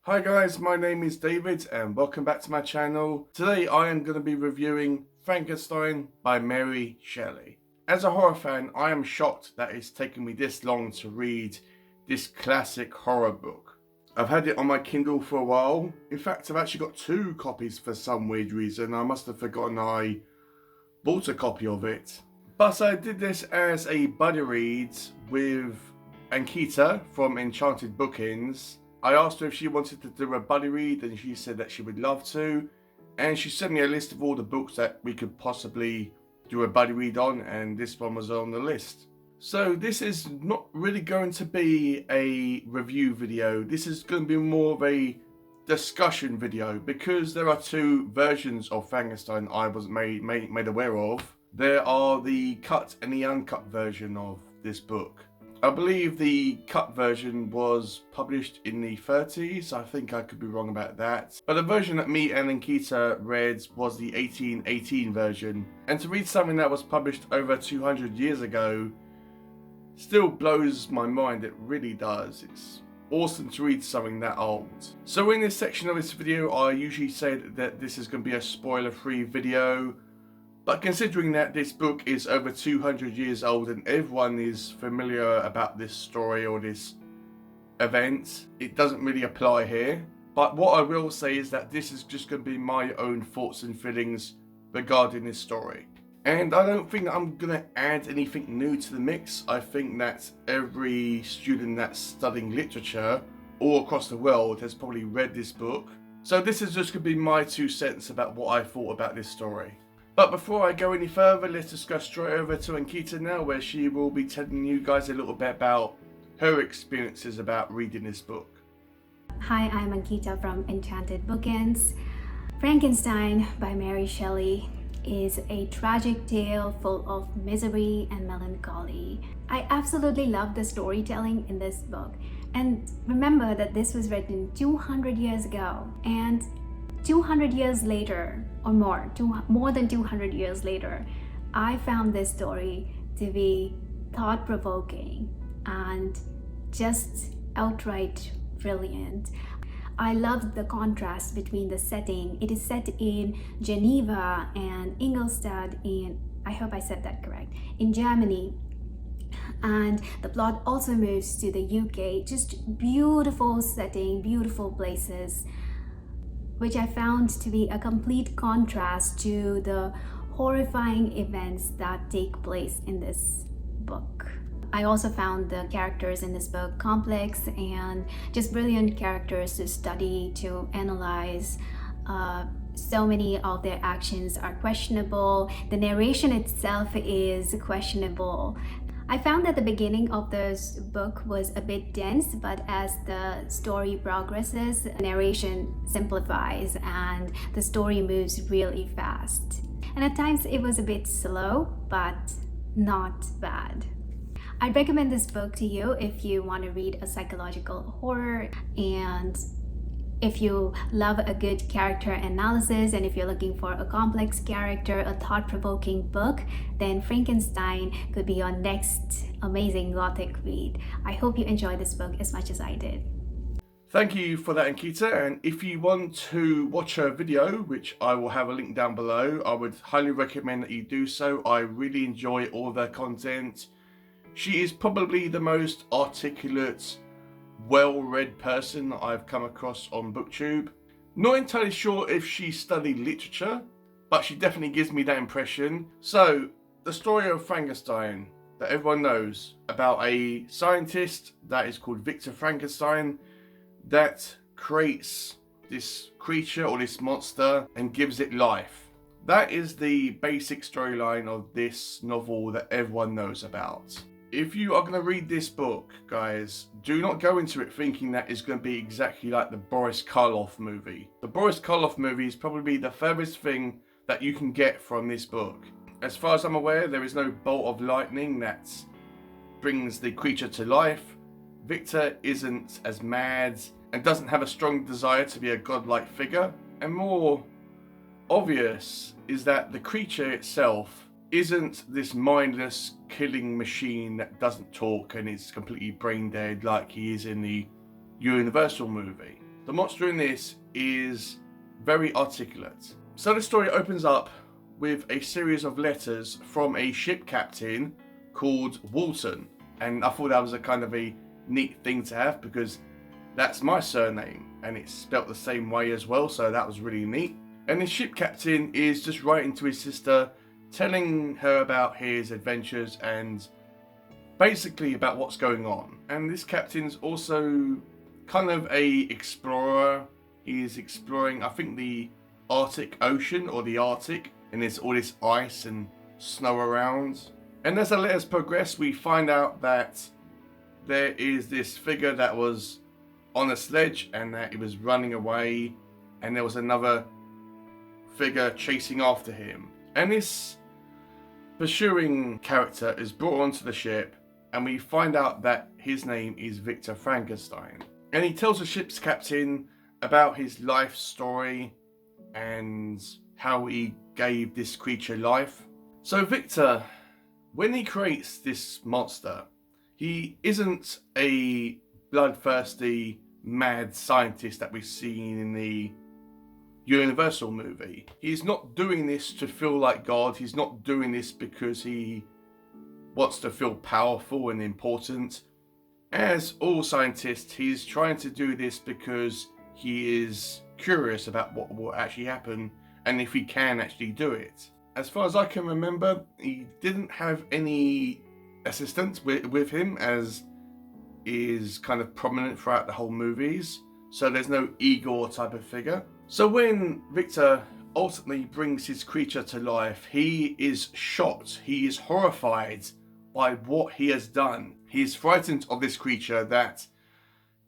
Hi guys, my name is David and welcome back to my channel. Today I am going to be reviewing Frankenstein by Mary Shelley. As a horror fan, I am shocked that it's taken me this long to read this classic horror book. I've had it on my Kindle for a while. In fact, I've actually got two copies for some weird reason. I must have forgotten I bought a copy of it. But I did this as a buddy read with Ankita from Enchanted Bookends. I asked her if she wanted to do a buddy read and she said that she would love to. And she sent me a list of all the books that we could possibly do a buddy read on, and this one was on the list. So this is not really going to be a review video. This is going to be more of a discussion video because there are two versions of Frankenstein I wasn't made aware of. There are the cut and the uncut version of this book. I believe the cut version was published in the 30s. I think I could be wrong about that. But the version that me and Ankita read was the 1818 version. And to read something that was published over 200 years ago still blows my mind. It really does. It's awesome to read something that old. So in this section of this video, I usually say that this is going to be a spoiler-free video. But considering that this book is over 200 years old and everyone is familiar about this story or this event, it doesn't really apply here. But what I will say is that this is just going to be my own thoughts and feelings regarding this story. And I don't think that I'm going to add anything new to the mix. I think that every student that's studying literature all across the world has probably read this book. So this is just going to be my 2 cents about what I thought about this story. But before I go any further, let's just go straight over to Ankita now, where she will be telling you guys a little bit about her experiences about reading this book. Hi, I'm Ankita from Enchanted Bookends. Frankenstein by Mary Shelley is a tragic tale full of misery and melancholy. I absolutely love the storytelling in this book. And remember that this was written 200 years ago, and 200 years later, or more than 200 years later, I found this story to be thought-provoking and just outright brilliant. I loved the contrast between the setting. It is set in Geneva and Ingolstadt in, I hope I said that correct, in Germany. And the plot also moves to the UK. Just beautiful setting, beautiful places, which I found to be a complete contrast to the horrifying events that take place in this book. I also found the characters in this book complex and just brilliant characters to study, to analyze. So many of their actions are questionable. The narration itself is questionable. I found that the beginning of this book was a bit dense, but as the story progresses, the narration simplifies and the story moves really fast. And at times it was a bit slow, but not bad. I'd recommend this book to you if you want to read a psychological horror, and if you love a good character analysis, and if you're looking for a complex character, a thought-provoking book, then Frankenstein could be your next amazing gothic read. I hope you enjoyed this book as much as I did. Thank you for that, Ankita. And if you want to watch her video, which I will have a link down below, I would highly recommend that you do so. I really enjoy all of her content. She is probably the most articulate, well-read person that I've come across on BookTube. Not entirely sure if she studied literature, but she definitely gives me that impression. So, the story of Frankenstein that everyone knows about a scientist that is called Victor Frankenstein that creates this creature or this monster and gives it life. That is the basic storyline of this novel that everyone knows about. If you are going to read this book, guys, do not go into it thinking that it's going to be exactly like the Boris Karloff movie. The Boris Karloff movie is probably the furthest thing that you can get from this book. As far as I'm aware, there is no bolt of lightning that brings the creature to life. Victor isn't as mad and doesn't have a strong desire to be a godlike figure. And more obvious is that the creature itself isn't this mindless killing machine that doesn't talk and is completely brain dead like he is in the Universal movie. the monster in this is very articulate. So the story opens up with a series of letters from a ship captain called Walton. And I thought that was a kind of a neat thing to have, because that's my surname and it's spelt the same way as well, so that was really neat. And the ship captain is just writing to his sister, telling her about his adventures and basically about what's going on. And this captain's also kind of a explorer. He is exploring, I think, the Arctic Ocean or the Arctic, and there's all this ice and snow around. And as the letters progress, we find out that there is this figure that was on a sledge and that he was running away, and there was another figure chasing after him. And this pursuing character is brought onto the ship, and we find out that his name is Victor Frankenstein. And he tells the ship's captain about his life story and how he gave this creature life. So Victor, when he creates this monster, he isn't a bloodthirsty, mad scientist that we've seen in the Universal movie. He's not doing this to feel like God. He's not doing this because he wants to feel powerful and important. As all scientists, he's trying to do this because he is curious about what will actually happen and if he can actually do it. As far as I can remember, he didn't have any assistants with him, as is kind of prominent throughout the whole movies. So there's no Igor type of figure. So when Victor ultimately brings his creature to life, he is shocked. He is horrified by what he has done. He is frightened of this creature that,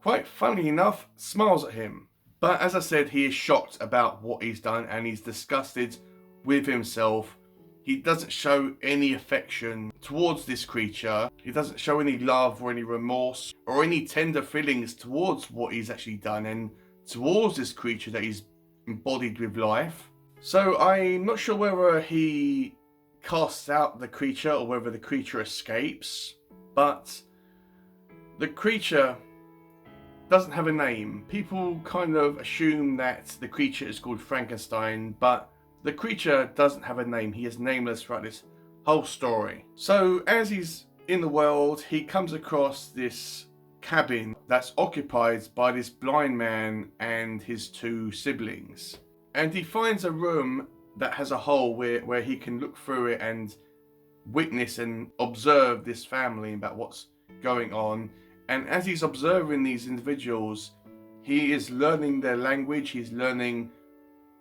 quite funnily enough, smiles at him. But as I said, he is shocked about what he's done and he's disgusted with himself. He doesn't show any affection towards this creature. He doesn't show any love or any remorse or any tender feelings towards what he's actually done and towards this creature that he's embodied with life. So I'm not sure whether he casts out the creature or whether the creature escapes, but the creature doesn't have a name. People kind of assume that the creature is called Frankenstein, but the creature doesn't have a name. He is nameless throughout this whole story. So as he's in the world, he comes across this cabin that's occupied by this blind man and his two siblings. And he finds a room that has a hole where he can look through it and witness and observe this family about what's going on. And as he's observing these individuals, he is learning their language, he's learning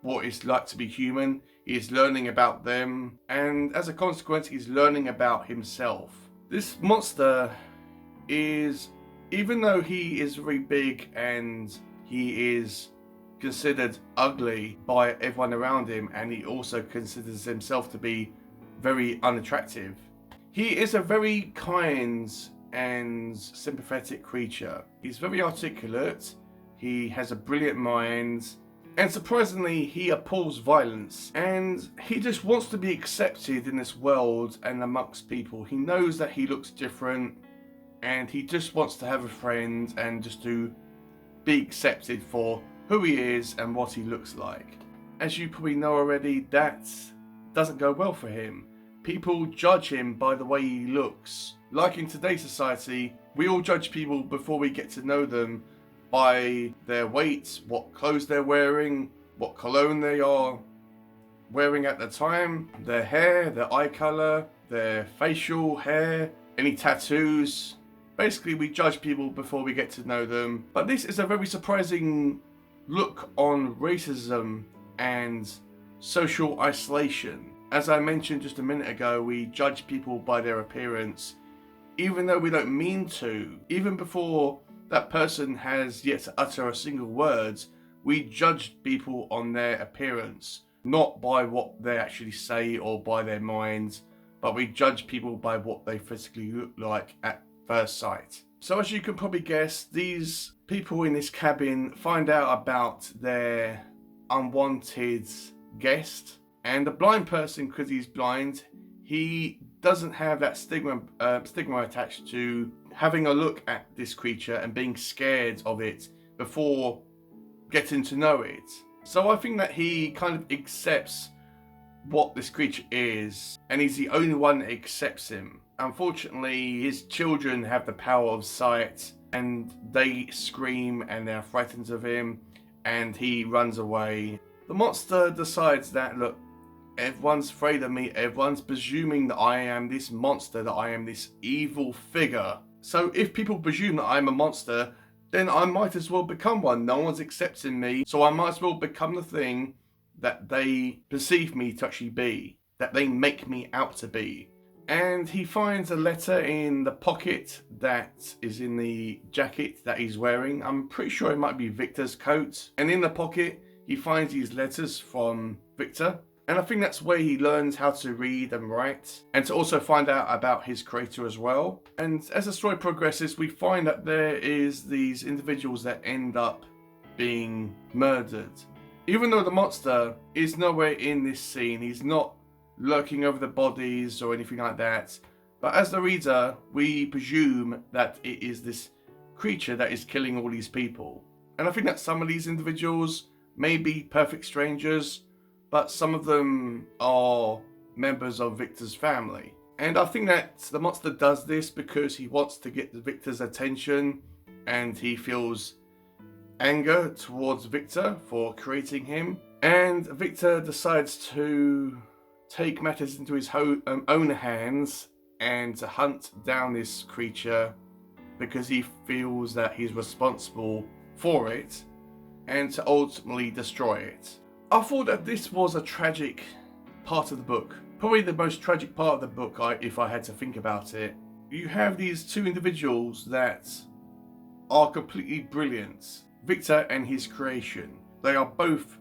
what it's like to be human, he's learning about them, and as a consequence, he's learning about himself. This monster is, even though he is very big and he is considered ugly by everyone around him, and he also considers himself to be very unattractive, he is a very kind and sympathetic creature. He's very articulate, he has a brilliant mind, and surprisingly he abhors violence, and he just wants to be accepted in this world and amongst people. He knows that he looks different and he just wants to have a friend and just to be accepted for who he is and what he looks like. As you probably know already, that doesn't go well for him. People judge him by the way he looks. Like in today's society, we all judge people before we get to know them by their weight, what clothes they're wearing, what cologne they are wearing at the time, their hair, their eye colour, their facial hair, any tattoos. Basically, we judge people before we get to know them. But this is a very surprising look on racism and social isolation. As I mentioned just a minute ago, we judge people by their appearance, even though we don't mean to. Even before that person has yet to utter a single word, we judge people on their appearance, not by what they actually say or by their minds, but we judge people by what they physically look like at first sight. So as you can probably guess, these people in this cabin find out about their unwanted guest, and the blind person, because he's blind, he doesn't have that stigma attached to having a look at this creature and being scared of it before getting to know it. So I think that he kind of accepts what this creature is, and he's the only one that accepts him. Unfortunately, his children have the power of sight, and they scream and they're frightened of him, and he runs away. The monster decides that, look, everyone's afraid of me, everyone's presuming that I am this monster, that I am this evil figure. So if people presume that I'm a monster, then I might as well become one. No one's accepting me, so I might as well become the thing that they perceive me to actually be, that they make me out to be. And he finds a letter in the pocket that is in the jacket that he's wearing. I'm pretty sure it might be Victor's coat. And in the pocket, he finds these letters from Victor. And I think that's where he learns how to read and write, and to also find out about his creator as well. And as the story progresses, we find that there is these individuals that end up being murdered. Even though the monster is nowhere in this scene, he's not lurking over the bodies or anything like that. But as the reader, we presume that it is this creature that is killing all these people. And I think that some of these individuals may be perfect strangers, but some of them are members of Victor's family. And I think that the monster does this because he wants to get Victor's attention, and he feels anger towards Victor for creating him. And Victor decides to take matters into his own hands and to hunt down this creature because he feels that he's responsible for it, and to ultimately destroy it. I thought that this was a tragic part of the book. Probably the most tragic part of the book, if I had to think about it. You have these two individuals that are completely brilliant. Victor and his creation. They are both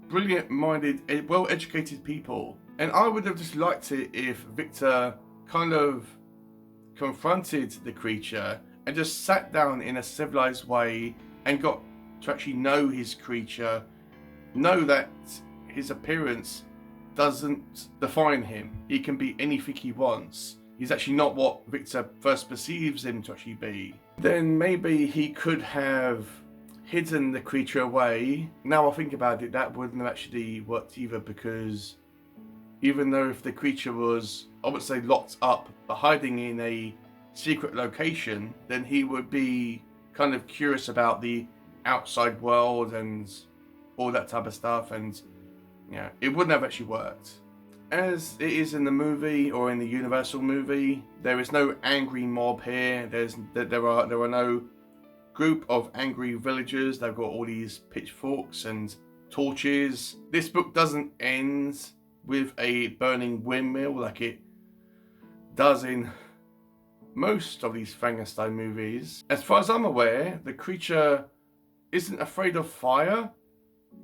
brilliant-minded, well-educated people. And I would have just liked it if Victor kind of confronted the creature and just sat down in a civilized way and got to actually know his creature, know that his appearance doesn't define him. He can be anything he wants. He's actually not what Victor first perceives him to actually be. Then maybe he could have hidden the creature away. Now I think about it, that wouldn't have actually worked either, because even though if the creature was, I would say, locked up but hiding in a secret location, then he would be kind of curious about the outside world and all that type of stuff, and yeah, it wouldn't have actually worked. As it is in the movie, or in the Universal movie, there is no angry mob here. There are no group of angry villagers. They've got all these pitchforks and torches. This book doesn't end with a burning windmill like it does in most of these Frankenstein movies. As far as I'm aware, the creature isn't afraid of fire.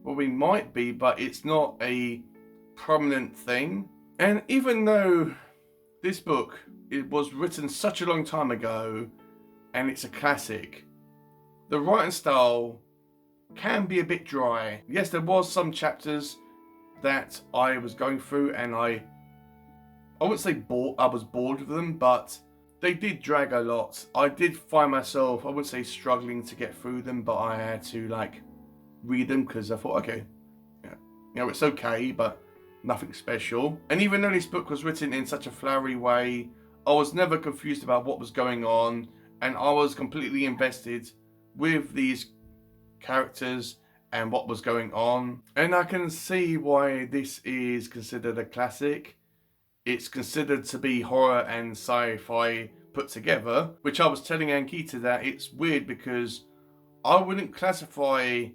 Well, we might be, but it's not a prominent thing. And even though this book, it was written such a long time ago and it's a classic, the writing style can be a bit dry. Yes, there was some chapters that I was going through and I wouldn't say I was bored with them, but they did drag a lot. I did find myself, I wouldn't say struggling to get through them, but I had to read them because I thought, okay, yeah, it's okay, but nothing special. And even though this book was written in such a flowery way, I was never confused about what was going on, and I was completely invested with these characters and what was going on. And I can see why this is considered a classic. It's considered to be horror and sci-fi put together, which I was telling Ankita that it's weird because I wouldn't classify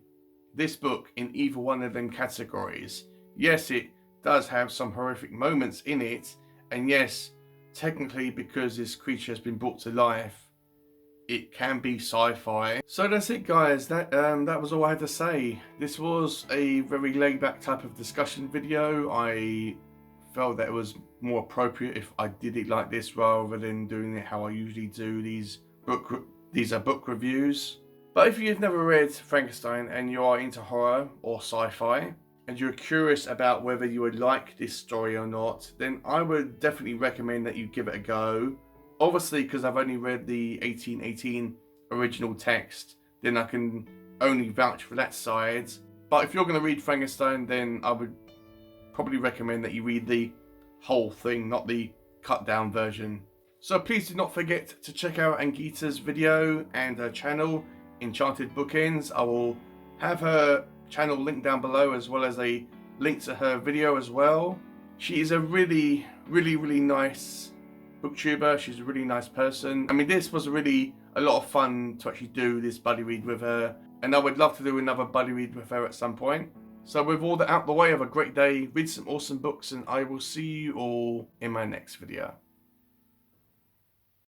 this book in either one of them categories. Yes, it does have some horrific moments in it, and yes, technically because this creature has been brought to life, it can be sci-fi. So that's it, guys. That was all I had to say. This was a very laid-back type of discussion video. I felt that it was more appropriate if I did it like this rather than doing it how I usually do these are book reviews. But if you've never read Frankenstein and you are into horror or sci-fi and you're curious about whether you would like this story or not, then I would definitely recommend that you give it a go. Obviously, because I've only read the 1818 original text, then I can only vouch for that side. But if you're going to read Frankenstein, then I would probably recommend that you read the whole thing, not the cut down version. So please do not forget to check out Angita's video and her channel, Enchanted Bookends. I will have her channel linked down below, as well as a link to her video as well. She is a really nice booktuber. She's a really nice person. I mean, this was really a lot of fun to actually do this buddy read with her, and I would love to do another buddy read with her at some point. So with all that out the way, have a great day, read some awesome books, and I will see you all in my next video.